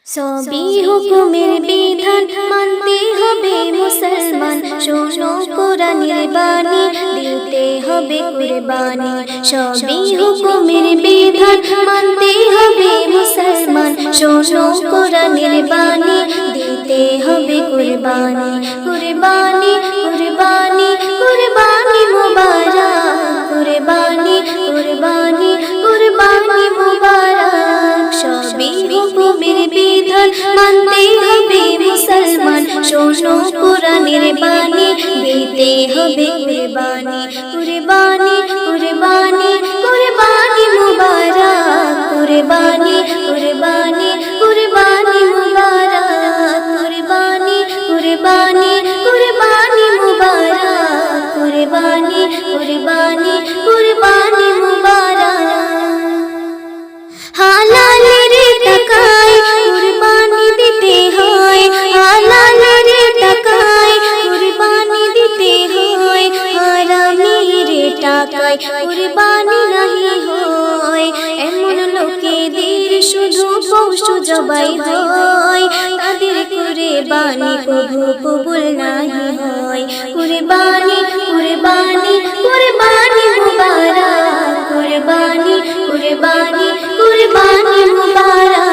সবই হুকুমের বিধান মানতে হবে মুসলমান, শোনো কোরআনের বাণী দিতে হবে কুরবানি। সবই হুকুমের বিধান মানতে হবে মুসলমান, শোনো কোরআনের বাণী দিতে হবে কুরবানি। কুরবানি কুরবানি কুরবানি মুবারক, কুরবানি কুরবানি কুরবানি মুবারক। সবই হুকুমের বিধান মানতে হবে মুসলমান, শোনো কোরআনের বাণী দিতে হবে কুরবানি। কুরবানি কুরবানি কুরবানি মুবারক, কুরবানি কুরবানি কুরবানি মুবারক। কুরবানি কুরবানি কুরবানি মুবারক, কুরবানি কুরবানি কুরবানি মুবারক। হালালের টাকায় কুরবানি দিতে হয়, হালালের টাকায় কুরবানি দিতে হয়, হারামের টাকায় কুরবানি নাহি হয়। এমন লোকেদের শুধু পশু জবাই হয়, তাদের কুরবানি কবু কবুল নাহি হয়। কুরবানি কুরবানি কুরবানি মুবারক, কুরবানি কুরবানি কুরবানি মুবারক।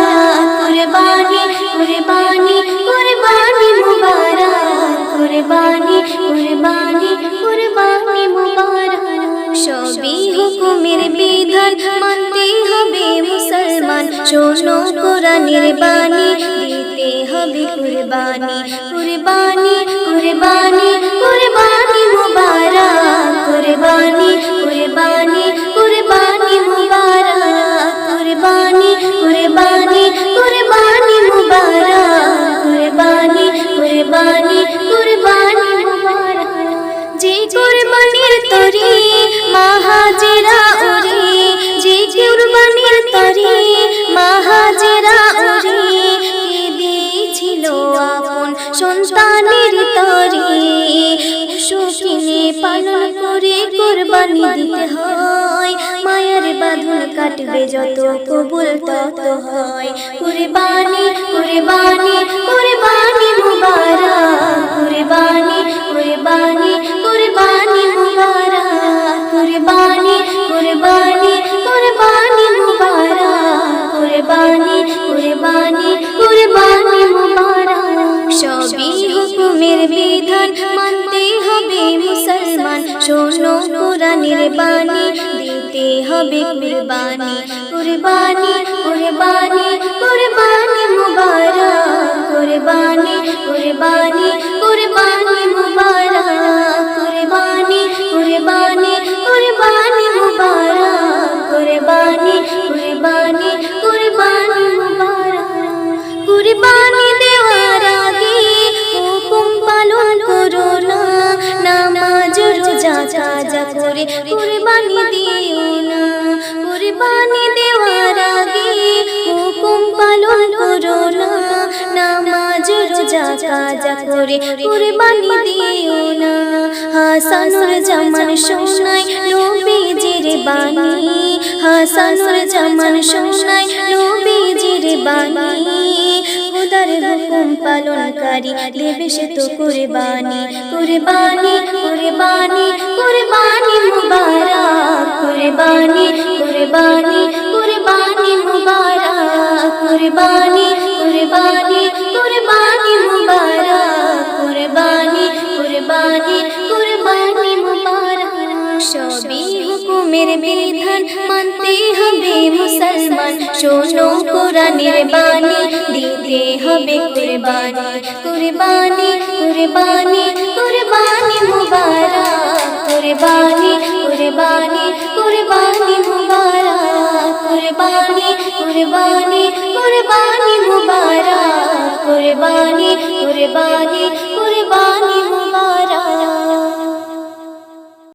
কুরবানি কুরবানি কুরবানি মুবারক, কুরবানি কুরবানি কুরবানি মুবারক। সবই হুকুমের বিধান মানতে হবে মুসলমান, শোনো কোরআনের বাণী দিতে হবে কুরবানি। কুরবানি কুরবানি কুরবানি মুবারক, কুরবানি কুরবানি কুরবানি মুবারক। কুরবানি কুরবানি কুরবানি মুবারক, কুরবানি কুরবানি কুরবানি মুবারক। যে কুরবানির তরি মা হাজেরা ওরে, যে কুরবানির তরি মা হাজেরা ওরে, কে দিয়েছিল আপন সন্তানের তরি। পশু কিনে পালন করে কুরবানি দিতে হয়, মায়ের বাঁধন কাটবে যত কবুল তত হয়। কুরবানি কুরবানি কুরবানি মুবারক, কুরবানি কুরবানি কুরবানি মুবারক। কুরবানি কুরবানি কুরবানি মুবারক, কুরবানি কুরবানি কুরবানি মুবারক। সবই হুকুমের বিধান মানতে হবে মুসলমান, শোনো কোরআনের বাণী দিতে হবে কুরবানি। কুরবানি কুরবানি কুরবানি মুবারক, কুরবানি কুরবানি কুরবানি মুবারক। কুরবানি কুরবানি কুরবানি মুবারক, কুরবানি কুরবানি কুরবানি মুবারক। কুরবানি দেওয়ার আগে হুকুম পালন করো না, নামাজ রোজা কাজা করে কুরবানি দিও না। কুরবানি দেওয়ার আগে হুকুম পালন করো না, নামাজ রোজা কাজা করে কুরবানি দিও না। হাসানুর জামান শোনায় নবীজির বাণী, হাসানুর জামান শোনায় নবীজির বাণী। খোদার হুকুম পালনকারী দেবে সে তো কুরবানি। কুরবানি কুরবানি কুরবানি মুবারক, কুরবানি কুরবানি কুরবানি মুবারক। কুরবানি কুরবানি কুরবানি মুবারক, কুরবানি কুরবানি কুরবানি মুবারক। সবই হুকুমের বিধান মানতে হবে মুসলমান, শোনো কোরআনের বাণী দিতে হবে কুরবানি। কুরবানি কুরবানি কুরবানি মুবারক, কুরবানি কুরবানি কুরবানি মুবারক। কুরবানি কুরবানি কুরবানি মুবারক, কুরবানি কুরবানি কুরবানি মুবারক।